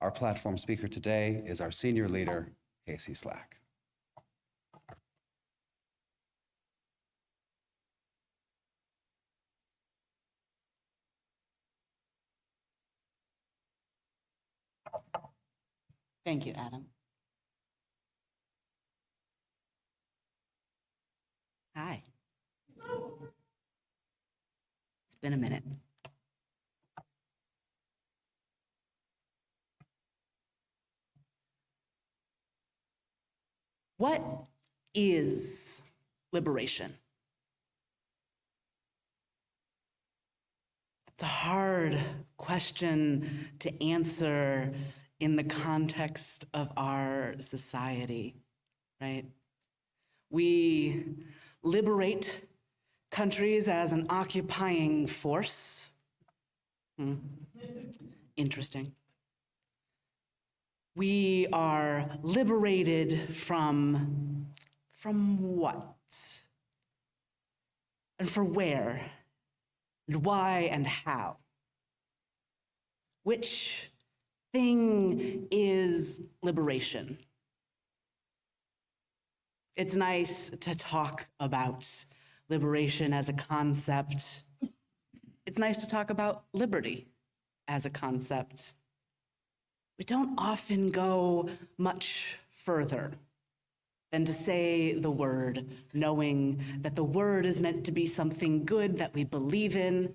Our platform speaker today is our senior leader, Casey Slack. Thank you, Adam. Hi. It's been a minute. What is liberation? It's a hard question to answer in the context of our society, right? We liberate countries as an occupying force. Interesting. We are liberated from what? And for where? And why and how? Which thing is liberation? It's nice to talk about liberation as a concept. It's nice to talk about liberty as a concept. We don't often go much further than to say the word, knowing that the word is meant to be something good that we believe in.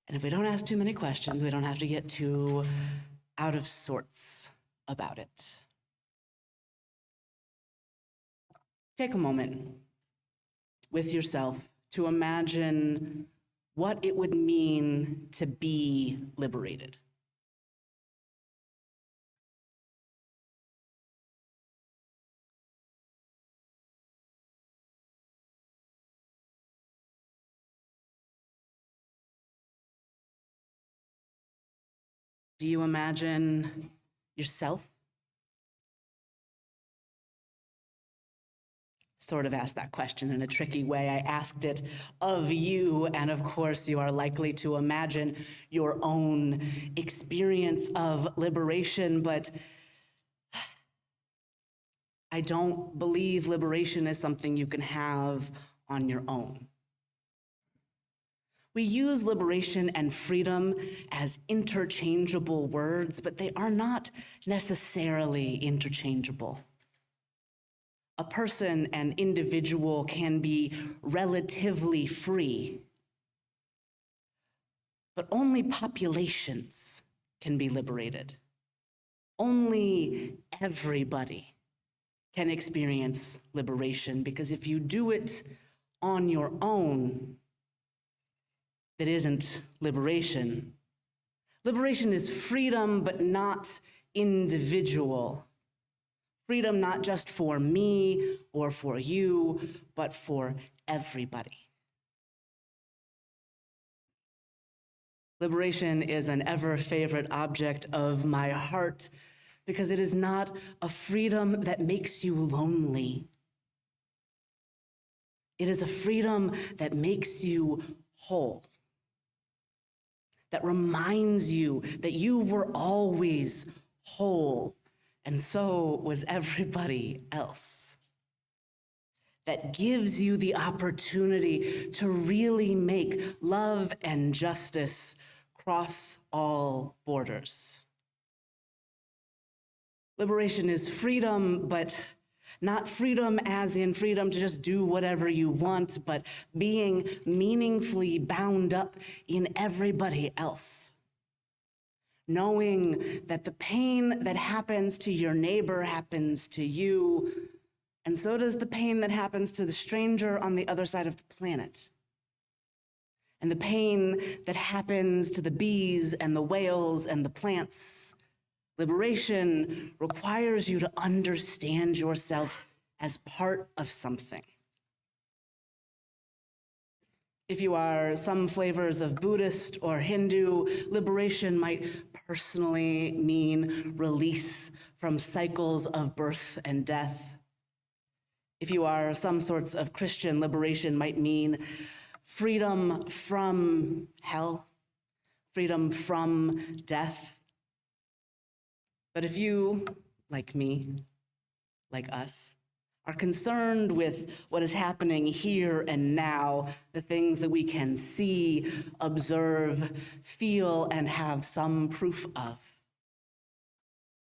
And if we don't ask too many questions, we don't have to get too out of sorts about it. Take a moment with yourself to imagine what it would mean to be liberated. Do you imagine yourself? Sort of asked that question in a tricky way. I asked it of you, and of course you are likely to imagine your own experience of liberation, but I don't believe liberation is something you can have on your own. We use liberation and freedom as interchangeable words, but they are not necessarily interchangeable. A person, an individual, can be relatively free, but only populations can be liberated. Only everybody can experience liberation, because if you do it on your own, that isn't liberation. Liberation is freedom, but not individual. Freedom not just for me or for you, but for everybody. Liberation is an ever-favorite object of my heart because it is not a freedom that makes you lonely. It is a freedom that makes you whole, that reminds you that you were always whole, and so was everybody else. That gives you the opportunity to really make love and justice cross all borders. Liberation is freedom, but not freedom as in freedom to just do whatever you want, but being meaningfully bound up in everybody else. Knowing that the pain that happens to your neighbor happens to you, and so does the pain that happens to the stranger on the other side of the planet. And the pain that happens to the bees and the whales and the plants. Liberation requires you to understand yourself as part of something. If you are some flavors of Buddhist or Hindu, liberation might personally mean release from cycles of birth and death. If you are some sorts of Christian, liberation might mean freedom from hell, freedom from death. But if you, like me, like us, are concerned with what is happening here and now, the things that we can see, observe, feel, and have some proof of,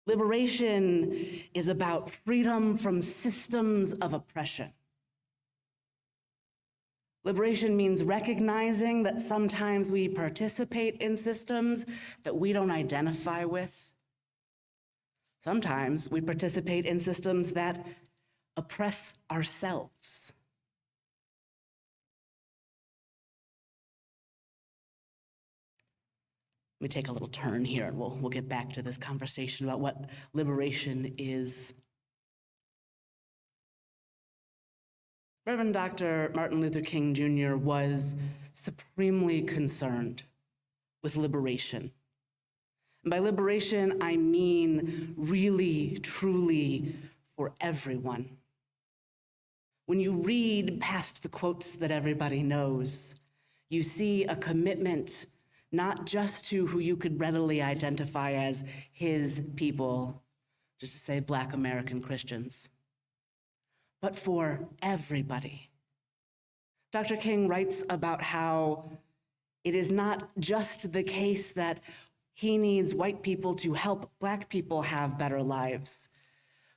liberation is about freedom from systems of oppression. Liberation means recognizing that sometimes we participate in systems that we don't identify with. Sometimes we participate in systems that oppress ourselves. Let me take a little turn here and we'll get back to this conversation about what liberation is. Reverend Dr. Martin Luther King Jr. was supremely concerned with liberation. And by liberation, I mean really, truly for everyone. When you read past the quotes that everybody knows, you see a commitment not just to who you could readily identify as his people, just to say Black American Christians, but for everybody. Dr. King writes about how it is not just the case that he needs white people to help Black people have better lives,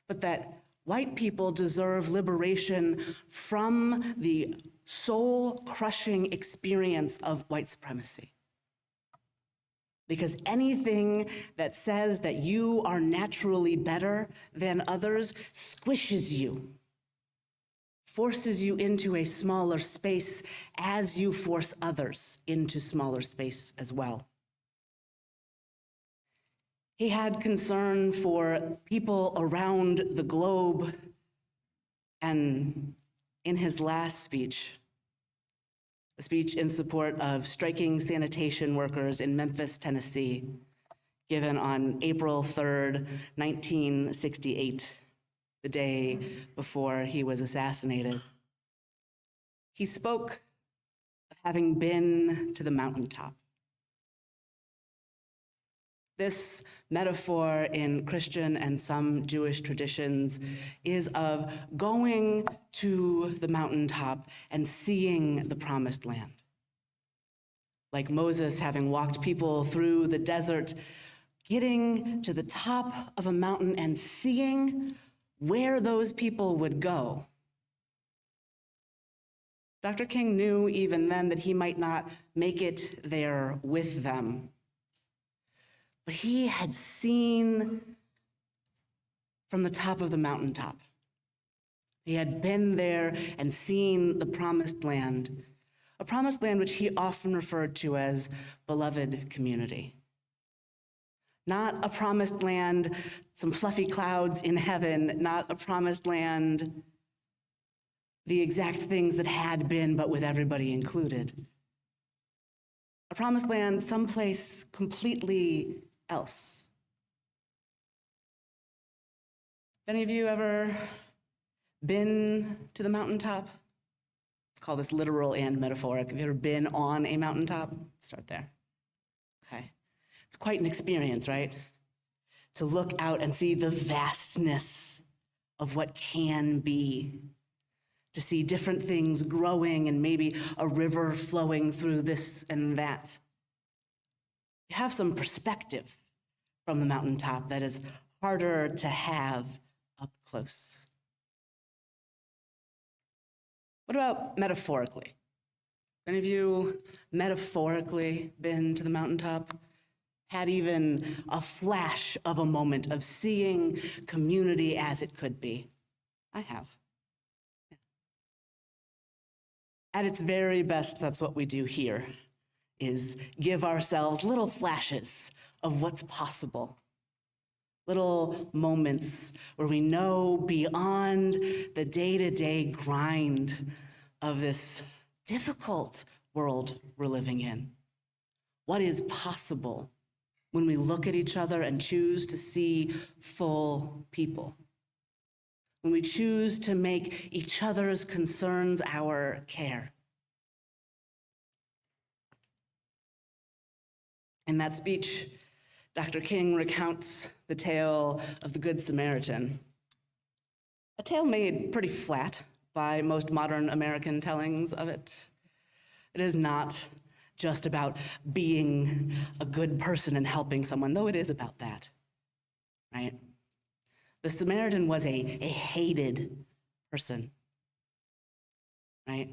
but that white people deserve liberation from the soul-crushing experience of white supremacy. Because anything that says that you are naturally better than others squishes you, forces you into a smaller space as you force others into smaller space as well. He had concern for people around the globe, and in his last speech, a speech in support of striking sanitation workers in Memphis, Tennessee, given on April 3rd, 1968, the day before he was assassinated. He spoke of having been to the mountaintop. This metaphor in Christian and some Jewish traditions is of going to the mountaintop and seeing the promised land. Like Moses having walked people through the desert, getting to the top of a mountain and seeing where those people would go. Dr. King knew even then that he might not make it there with them. But he had seen from the top of the mountaintop. He had been there and seen the promised land, a promised land which he often referred to as beloved community. Not a promised land, some fluffy clouds in heaven, not a promised land, the exact things that had been, but with everybody included. A promised land, someplace completely else. Any of you ever been to the mountaintop? Let's call this literal and metaphoric. Have you ever been on a mountaintop? Let's start there. Okay. It's quite an experience, right? To look out and see the vastness of what can be. To see different things growing and maybe a river flowing through this and that. You have some perspective from the mountaintop that is harder to have up close. What about metaphorically? Any of you metaphorically been to the mountaintop? Had even a flash of a moment of seeing community as it could be? I have. At its very best, that's what we do here, is give ourselves little flashes of what's possible. Little moments where we know beyond the day-to-day grind of this difficult world we're living in, what is possible when we look at each other and choose to see full people. When we choose to make each other's concerns our care. In that speech, Dr. King recounts the tale of the Good Samaritan. A tale made pretty flat by most modern American tellings of it. It is not just about being a good person and helping someone, though it is about that, right? The Samaritan was a hated person, right?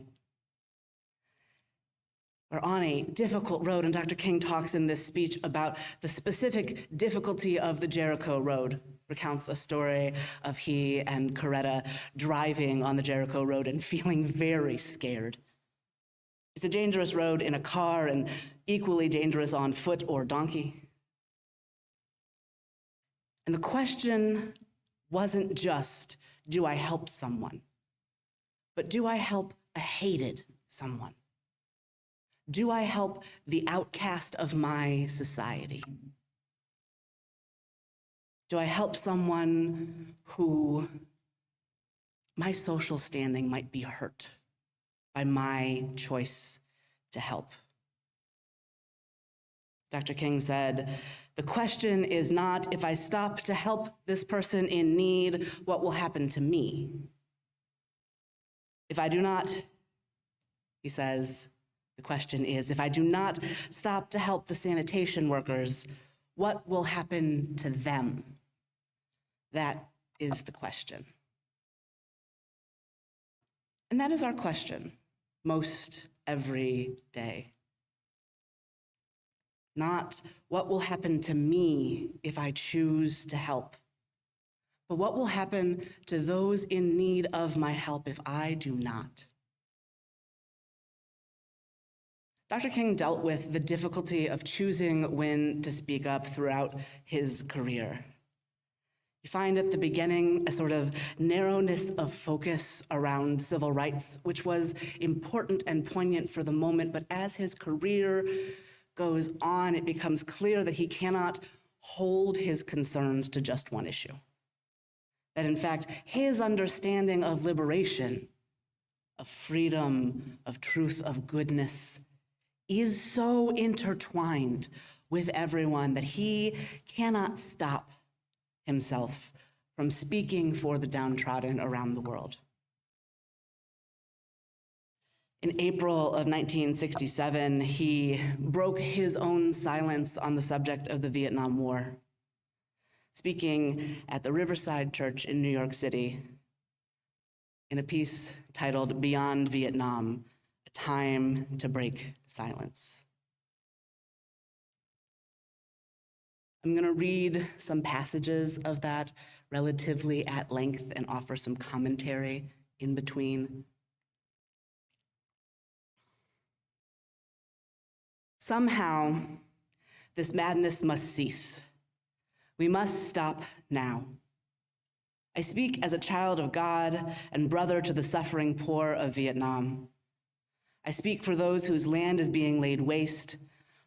We're on a difficult road, and Dr. King talks in this speech about the specific difficulty of the Jericho Road, recounts a story of he and Coretta driving on the Jericho Road and feeling very scared. It's a dangerous road in a car and equally dangerous on foot or donkey. And the question wasn't just, do I help someone? But do I help a hated someone? Do I help the outcast of my society? Do I help someone who my social standing might be hurt by my choice to help? Dr. King said, the question is not, if I stop to help this person in need, what will happen to me? If I do not, he says, the question is, if I do not stop to help the sanitation workers, what will happen to them? That is the question. And that is our question most every day. Not what will happen to me if I choose to help, but what will happen to those in need of my help if I do not? Dr. King dealt with the difficulty of choosing when to speak up throughout his career. You find at the beginning a sort of narrowness of focus around civil rights, which was important and poignant for the moment, but as his career goes on, it becomes clear that he cannot hold his concerns to just one issue. That in fact, his understanding of liberation, of freedom, of truth, of goodness, is so intertwined with everyone that he cannot stop himself from speaking for the downtrodden around the world. In April of 1967, he broke his own silence on the subject of the Vietnam War, speaking at the Riverside Church in New York City in a piece titled Beyond Vietnam, A Time to Break Silence. I'm going to read some passages of that relatively at length and offer some commentary in between. Somehow, this madness must cease. We must stop now. I speak as a child of God and brother to the suffering poor of Vietnam. I speak for those whose land is being laid waste,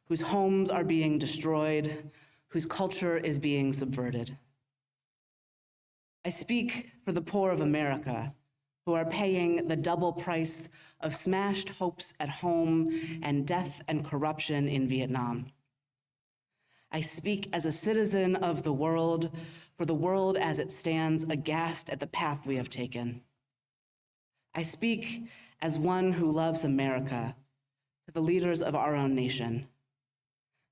whose homes are being destroyed, whose culture is being subverted. I speak for the poor of America, who are paying the double price of smashed hopes at home and death and corruption in Vietnam. I speak as a citizen of the world, for the world as it stands aghast at the path we have taken. I speak as one who loves America, to the leaders of our own nation.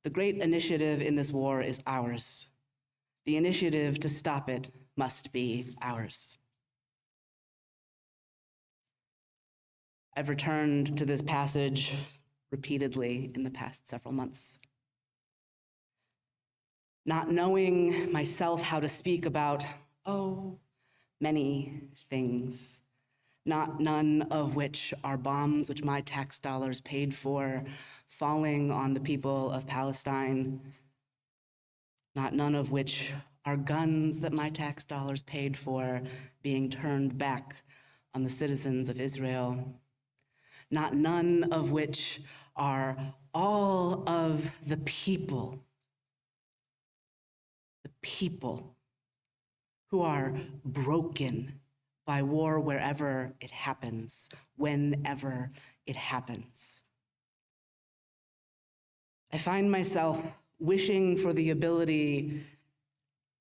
The great initiative in this war is ours. The initiative to stop it must be ours. I've returned to this passage repeatedly in the past several months. Not knowing myself how to speak about, many things, none of which are bombs which my tax dollars paid for, falling on the people of Palestine, none of which are guns that my tax dollars paid for being turned back on the citizens of Israel, none of which are all of the people who are broken by war wherever it happens, whenever it happens. I find myself wishing for the ability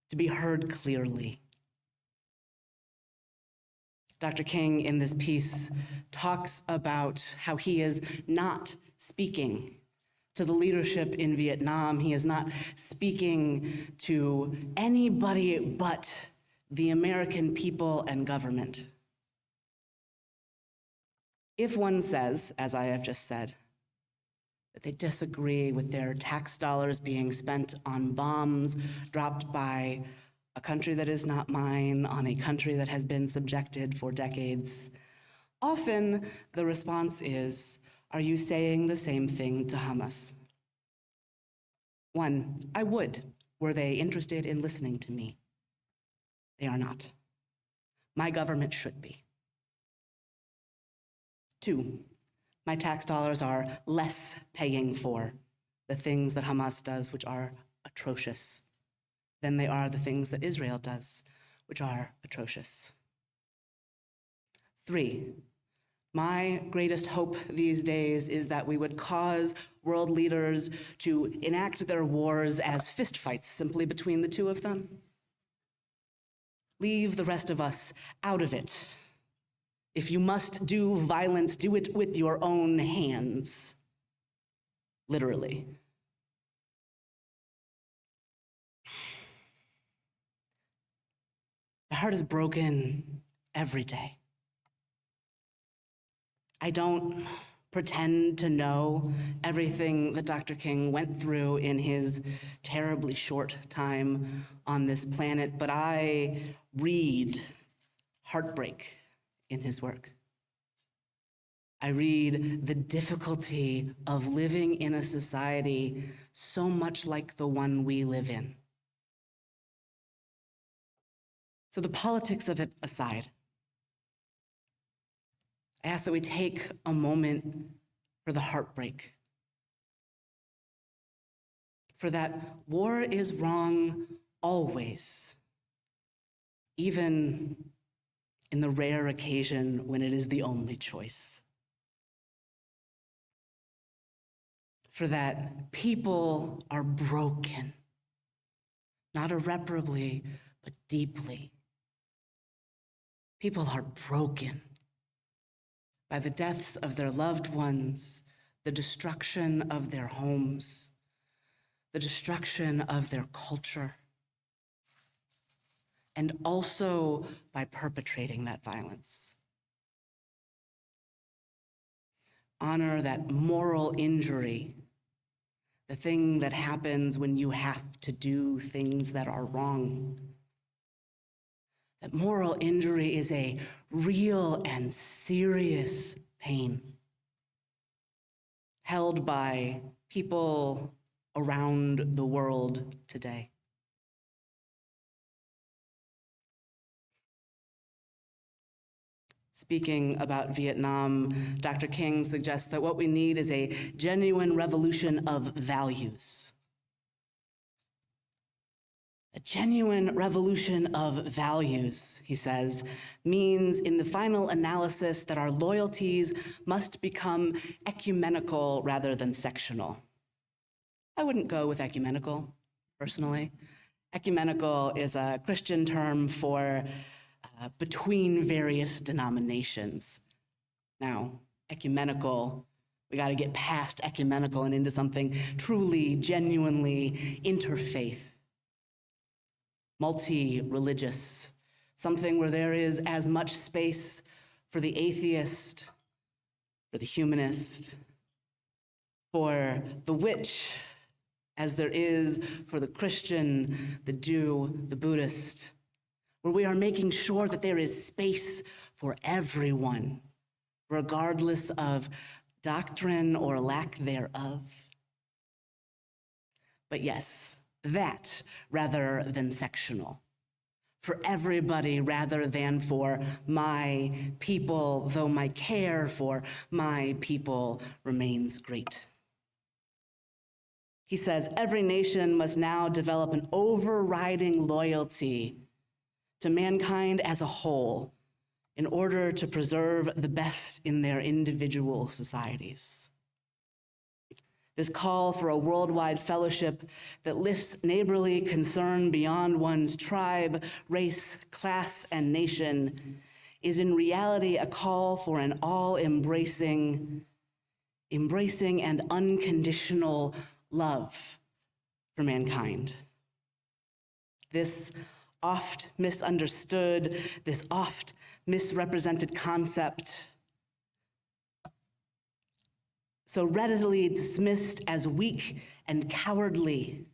to be heard clearly. Dr. King in this piece talks about how he is not speaking to the leadership in Vietnam. He is not speaking to anybody but the American people and government. If one says, as I have just said, that they disagree with their tax dollars being spent on bombs dropped by a country that is not mine, on a country that has been subjected for decades, often the response is, are you saying the same thing to Hamas? One, I would, were they interested in listening to me. They are not. My government should be. Two, my tax dollars are less paying for the things that Hamas does, which are atrocious, than they are the things that Israel does, which are atrocious. Three, my greatest hope these days is that we would cause world leaders to enact their wars as fistfights simply between the two of them. Leave the rest of us out of it. If you must do violence, do it with your own hands. Literally. My heart is broken every day. I don't pretend to know everything that Dr. King went through in his terribly short time on this planet, but I read heartbreak in his work. I read the difficulty of living in a society so much like the one we live in. So the politics of it aside, I ask that we take a moment for the heartbreak. For that war is wrong always, even in the rare occasion when it is the only choice. For that people are broken, not irreparably, but deeply. People are broken by the deaths of their loved ones, the destruction of their homes, the destruction of their culture, and also by perpetrating that violence. Honor that moral injury, the thing that happens when you have to do things that are wrong. That moral injury is a real and serious pain held by people around the world today. Speaking about Vietnam, Dr. King suggests that what we need is a genuine revolution of values. A genuine revolution of values, he says, means in the final analysis that our loyalties must become ecumenical rather than sectional. I wouldn't go with ecumenical, personally. Ecumenical is a Christian term for between various denominations. Now, ecumenical, we got to get past ecumenical and into something truly, genuinely interfaith, multi-religious, something where there is as much space for the atheist, for the humanist, for the witch, as there is for the Christian, the Jew, the Buddhist, where we are making sure that there is space for everyone, regardless of doctrine or lack thereof. But yes, that rather than sectional. For everybody rather than for my people, though my care for my people remains great. He says, every nation must now develop an overriding loyalty to mankind as a whole in order to preserve the best in their individual societies. This call for a worldwide fellowship that lifts neighborly concern beyond one's tribe, race, class, and nation is in reality a call for an all-embracing, and unconditional love for mankind. This oft misunderstood, this oft misrepresented concept, so readily dismissed as weak and cowardly,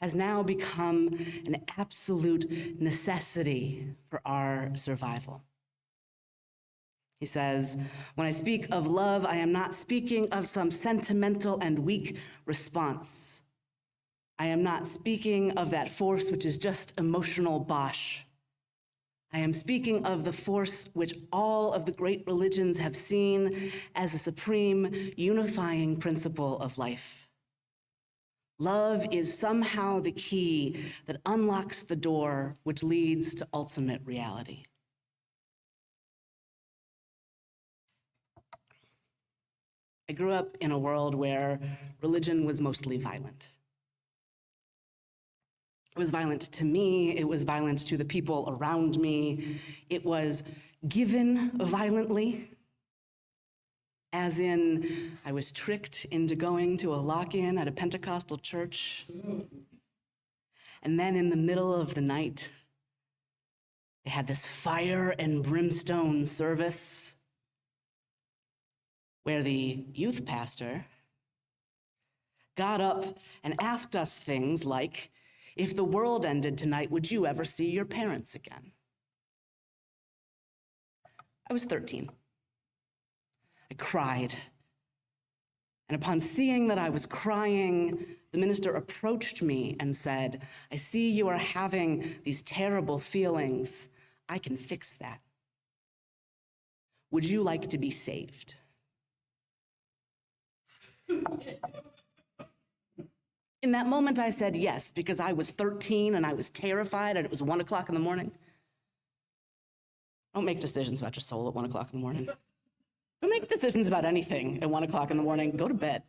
has now become an absolute necessity for our survival. He says, "When I speak of love, I am not speaking of some sentimental and weak response. I am not speaking of that force which is just emotional bosh. I am speaking of the force which all of the great religions have seen as a supreme unifying principle of life. Love is somehow the key that unlocks the door which leads to ultimate reality." I grew up in a world where religion was mostly violent. It was violent to me, it was violent to the people around me, it was given violently, as in I was tricked into going to a lock-in at a Pentecostal church, and then in the middle of the night, they had this fire and brimstone service where the youth pastor got up and asked us things like, "If the world ended tonight, would you ever see your parents again?" I was 13. I cried. And upon seeing that I was crying, the minister approached me and said, "I see you are having these terrible feelings. I can fix that. Would you like to be saved?" In that moment, I said yes, because I was 13 and I was terrified and it was 1 o'clock in the morning. Don't make decisions about your soul at 1 o'clock in the morning. Don't make decisions about anything at 1 o'clock in the morning. Go to bed.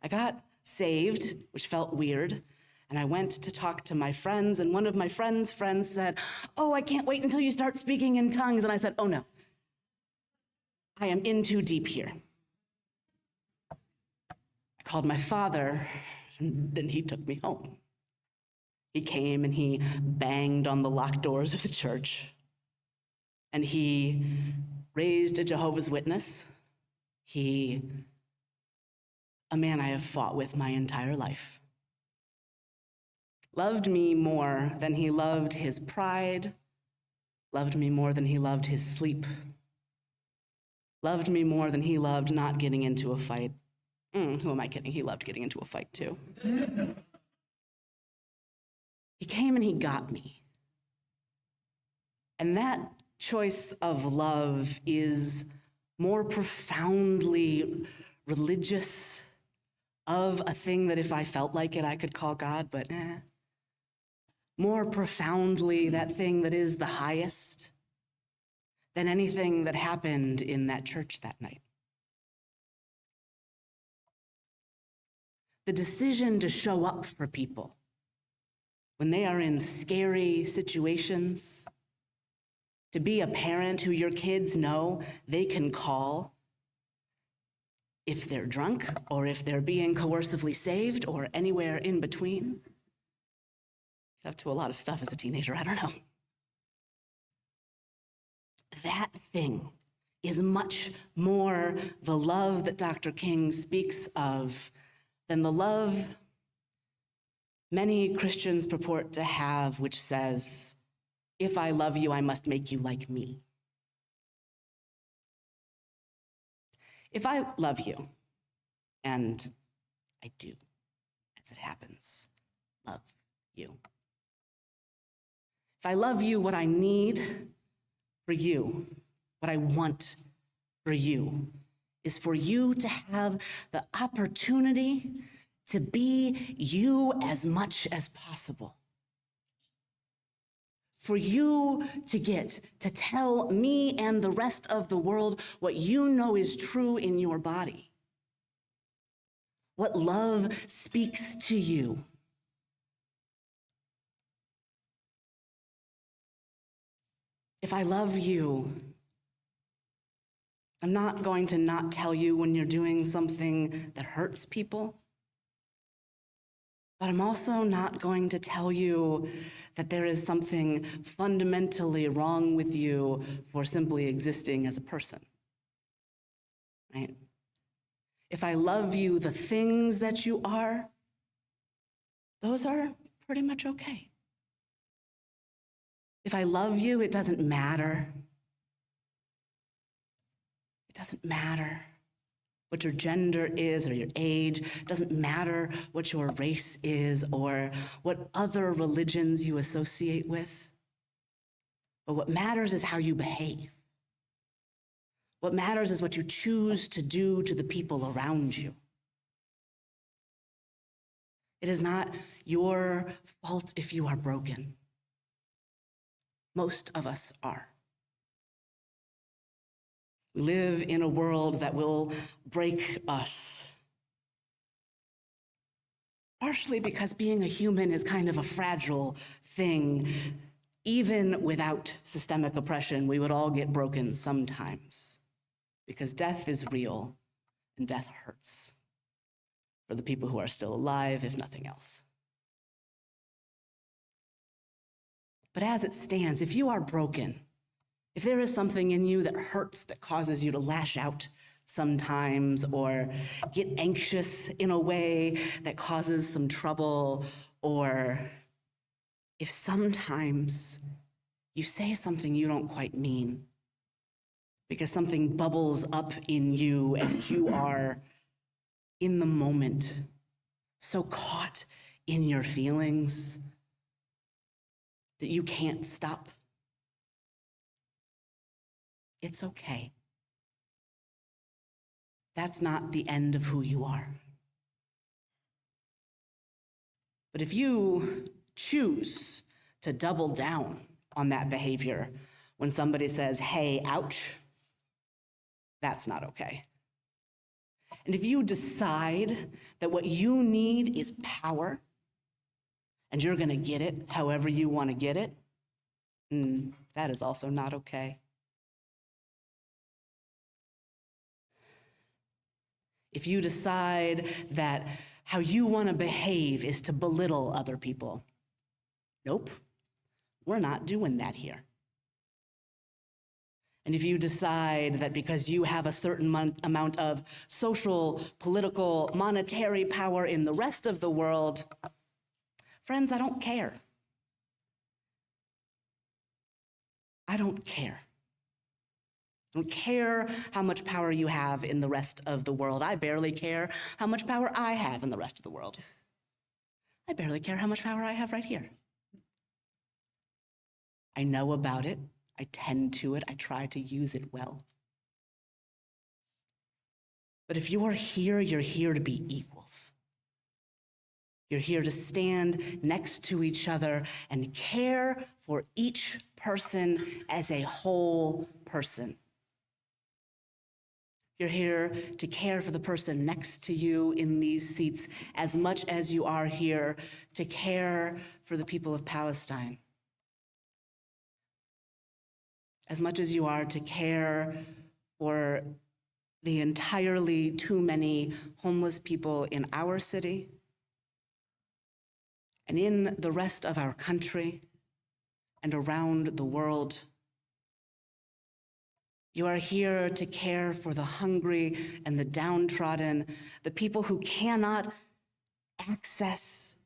I got saved, which felt weird, and I went to talk to my friends, and one of my friends' friends said, "Oh, I can't wait until you start speaking in tongues." And I said, "Oh no, I am in too deep here." I called my father, and then he took me home. He came and he banged on the locked doors of the church, and he raised a Jehovah's Witness. A man I have fought with my entire life, loved me more than he loved his pride, loved me more than he loved his sleep, loved me more than he loved not getting into a fight. Who am I kidding? He loved getting into a fight too. He came and he got me. And that choice of love is more profoundly religious, of a thing that if I felt like it, I could call God, but more profoundly that thing that is the highest than anything that happened in that church that night. The decision to show up for people when they are in scary situations, to be a parent who your kids know they can call if they're drunk or if they're being coercively saved or anywhere in between. Get up to a lot of stuff as a teenager, I don't know. That thing is much more the love that Dr. King speaks of than the love many Christians purport to have, which says, "If I love you, I must make you like me." If I love you, and I do, as it happens, love you. If I love you, what I need for you, what I want for you, is for you to have the opportunity to be you as much as possible. for you to get to tell me and the rest of the world what you know is true in your body, what love speaks to you. If I love you, I'm not going to not tell you when you're doing something that hurts people. But I'm also not going to tell you that there is something fundamentally wrong with you for simply existing as a person, right? If I love you, the things that you are, those are pretty much okay. If I love you, it doesn't matter. It doesn't matter what your gender is or your age. It doesn't matter what your race is or what other religions you associate with. But what matters is how you behave. What matters is what you choose to do to the people around you. It is not your fault if you are broken. Most of us are. We live in a world that will break us. Partially because being a human is kind of a fragile thing. Even without systemic oppression, we would all get broken sometimes. Because death is real, and death hurts for the people who are still alive, if nothing else. But as it stands, if you are broken, if there is something in you that hurts, that causes you to lash out sometimes or get anxious in a way that causes some trouble, or if sometimes you say something you don't quite mean because something bubbles up in you and you are in the moment, so caught in your feelings that you can't stop, it's okay. That's not the end of who you are. But if you choose to double down on that behavior when somebody says, hey, ouch, that's not okay. And if you decide that what you need is power, and you're going to get it however you want to get it, that is also not okay. If you decide that how you want to behave is to belittle other people, nope, we're not doing that here. And if you decide that because you have a certain amount of social, political, monetary power in the rest of the world, friends, I don't care. I don't care. I don't care how much power you have in the rest of the world. I barely care how much power I have in the rest of the world. I barely care how much power I have right here. I know about it. I tend to it. I try to use it well. But if you're here to be equals. You're here to stand next to each other and care for each person as a whole person. You're here to care for the person next to you in these seats as much as you are here to care for the people of Palestine. As much as you are to care for the entirely too many homeless people in our city and in the rest of our country and around the world. You are here to care for the hungry and the downtrodden, the people who cannot access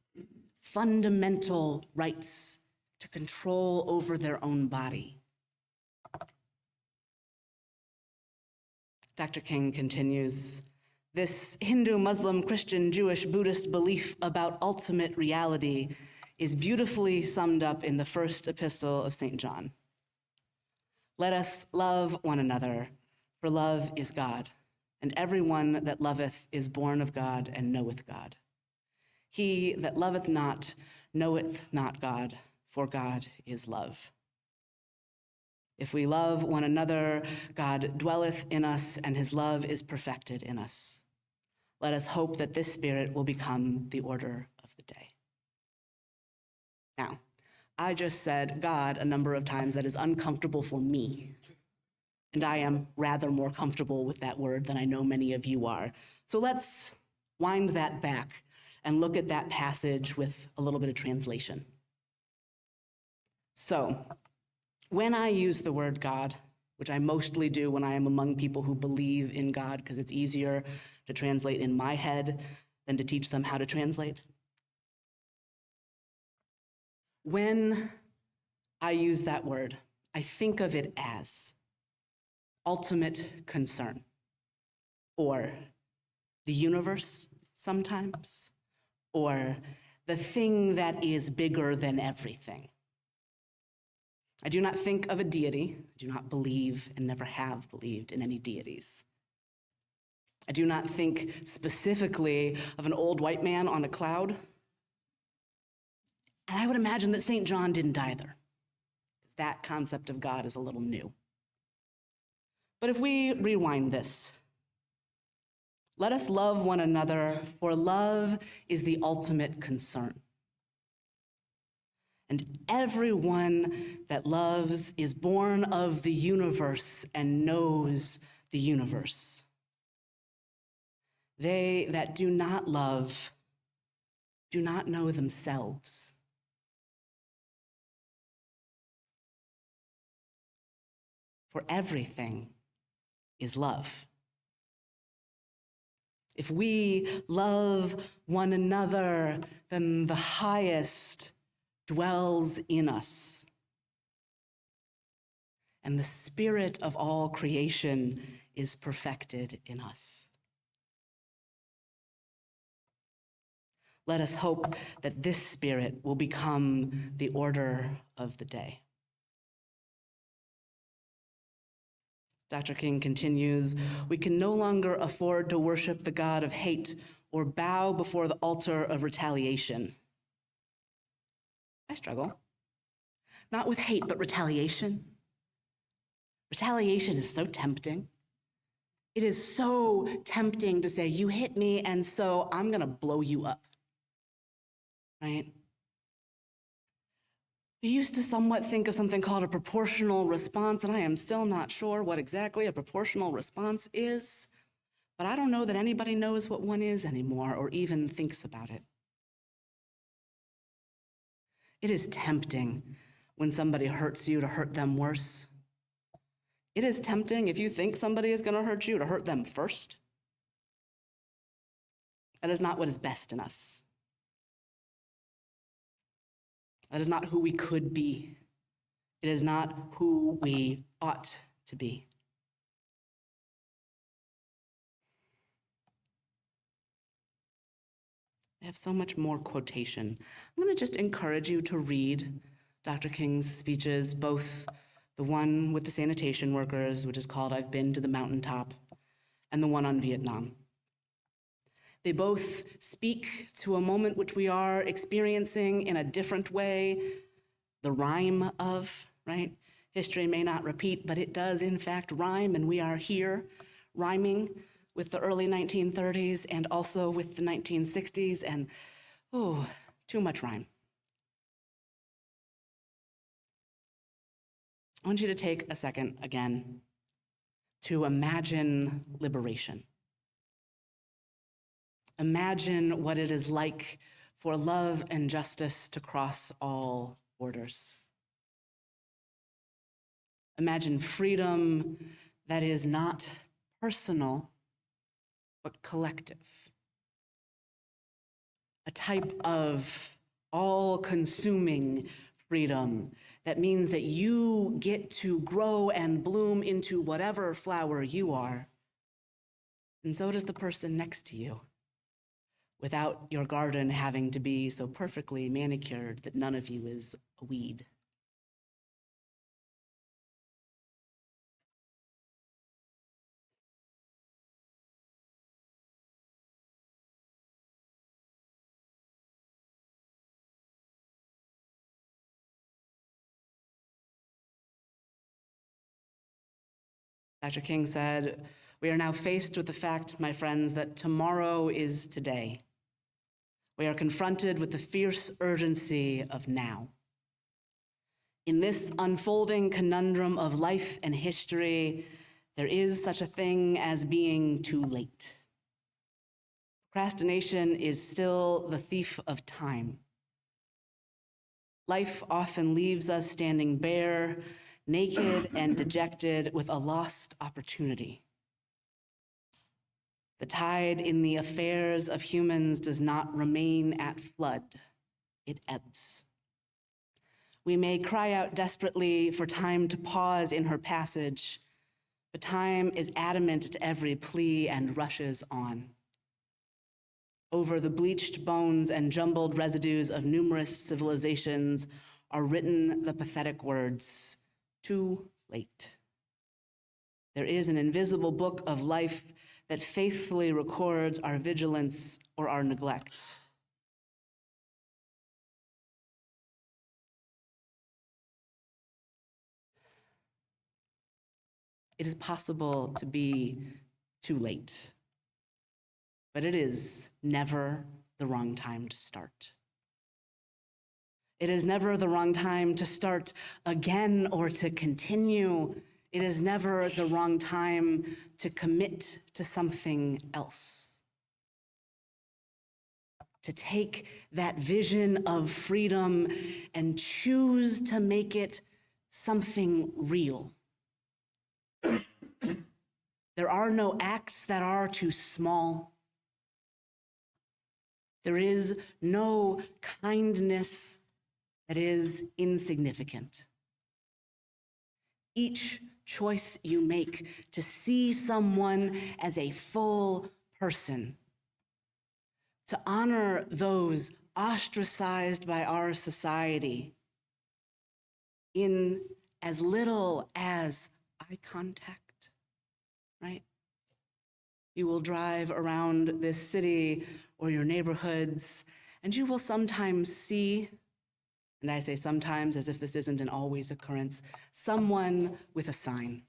fundamental rights to control over their own body. Dr. King continues, this Hindu, Muslim, Christian, Jewish, Buddhist belief about ultimate reality is beautifully summed up in the first epistle of St. John. Let us love one another, for love is God, and everyone that loveth is born of God and knoweth God. He that loveth not knoweth not God, for God is love. If we love one another, God dwelleth in us, and his love is perfected in us. Let us hope that this spirit will become the order of the day. Now, I just said God a number of times that is uncomfortable for me, and I am rather more comfortable with that word than I know many of you are. So let's wind that back and look at that passage with a little bit of translation. So, when I use the word God, which I mostly do when I am among people who believe in God, because it's easier to translate in my head than to teach them how to translate. When I use that word, I think of it as ultimate concern, or the universe sometimes, or the thing that is bigger than everything. I do not think of a deity. I do not believe and never have believed in any deities. I do not think specifically of an old white man on a cloud. And I would imagine that St. John didn't either. That concept of God is a little new. But if we rewind this, let us love one another, for love is the ultimate concern. And everyone that loves is born of the universe and knows the universe. They that do not love do not know themselves. For everything is love. If we love one another, then the highest dwells in us. And the spirit of all creation is perfected in us. Let us hope that this spirit will become the order of the day. Dr. King continues, we can no longer afford to worship the God of hate or bow before the altar of retaliation. I struggle. Not with hate, but retaliation. Retaliation is so tempting. It is so tempting to say, you hit me, and so I'm going to blow you up. Right? We used to somewhat think of something called a proportional response, and I am still not sure what exactly a proportional response is, but I don't know that anybody knows what one is anymore or even thinks about it. It is tempting when somebody hurts you to hurt them worse. It is tempting if you think somebody is going to hurt you to hurt them first. That is not what is best in us. That is not who we could be. It is not who we ought to be. I have so much more quotation. I'm going to just encourage you to read Dr. King's speeches, both the one with the sanitation workers, which is called I've Been to the Mountaintop, and the one on Vietnam. They both speak to a moment which we are experiencing in a different way, the rhyme of, right? History may not repeat, but it does in fact rhyme, and we are here rhyming with the early 1930s and also with the 1960s, and too much rhyme. I want you to take a second again to imagine liberation. Imagine what it is like for love and justice to cross all borders. Imagine freedom that is not personal, but collective. A type of all-consuming freedom that means that you get to grow and bloom into whatever flower you are, and so does the person next to you, without your garden having to be so perfectly manicured that none of you is a weed. Dr. King said, "We are now faced with the fact, my friends, that tomorrow is today. We are confronted with the fierce urgency of now. In this unfolding conundrum of life and history, there is such a thing as being too late. Procrastination is still the thief of time. Life often leaves us standing bare, naked and dejected with a lost opportunity. The tide in the affairs of humans does not remain at flood, it ebbs. We may cry out desperately for time to pause in her passage, but time is adamant to every plea and rushes on. Over the bleached bones and jumbled residues of numerous civilizations are written the pathetic words, "Too late." There is an invisible book of life that faithfully records our vigilance or our neglect. It is possible to be too late, but it is never the wrong time to start. It is never the wrong time to start again or to continue. It is never the wrong time to commit to something else. To take that vision of freedom and choose to make it something real. There are no acts that are too small. There is no kindness that is insignificant. Each choice you make to see someone as a full person, to honor those ostracized by our society in as little as eye contact, right? You will drive around this city or your neighborhoods, and you will sometimes see, and I say sometimes as if this isn't an always occurrence, someone with a sign.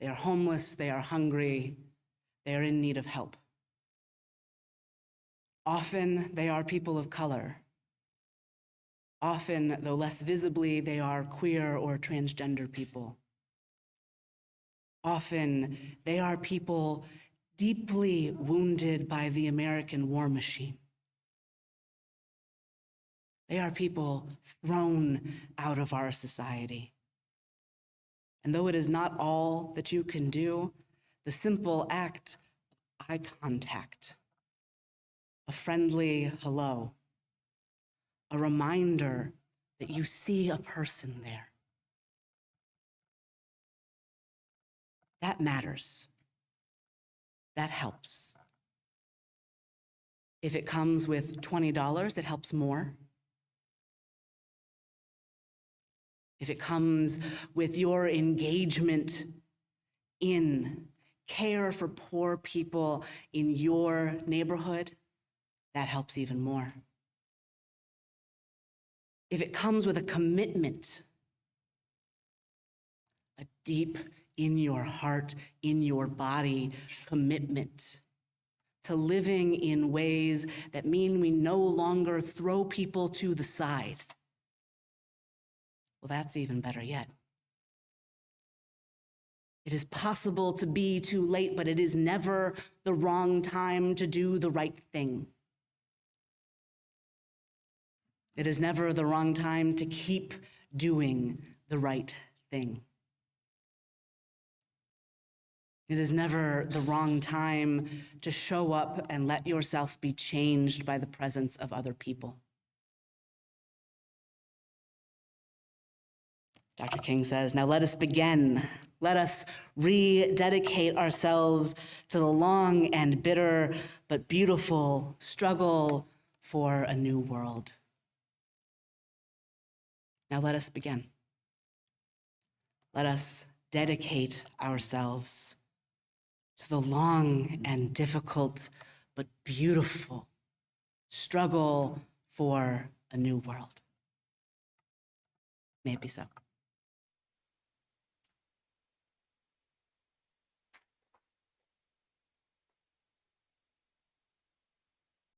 They are homeless, they are hungry, they are in need of help. Often they are people of color. Often, though less visibly, they are queer or transgender people. Often they are people deeply wounded by the American war machine. They are people thrown out of our society. And though it is not all that you can do, the simple act of eye contact, a friendly hello, a reminder that you see a person there, that matters. That helps. If it comes with $20, it helps more. If it comes with your engagement in care for poor people in your neighborhood, that helps even more. If it comes with a commitment, a deep, in your heart, in your body commitment to living in ways that mean we no longer throw people to the side, well, that's even better yet. It is possible to be too late, but it is never the wrong time to do the right thing. It is never the wrong time to keep doing the right thing. It is never the wrong time to show up and let yourself be changed by the presence of other people. Dr. King says, now let us begin. Let us rededicate ourselves to the long and bitter but beautiful struggle for a new world. Now let us begin. Let us dedicate ourselves to the long and difficult but beautiful struggle for a new world. May it be so.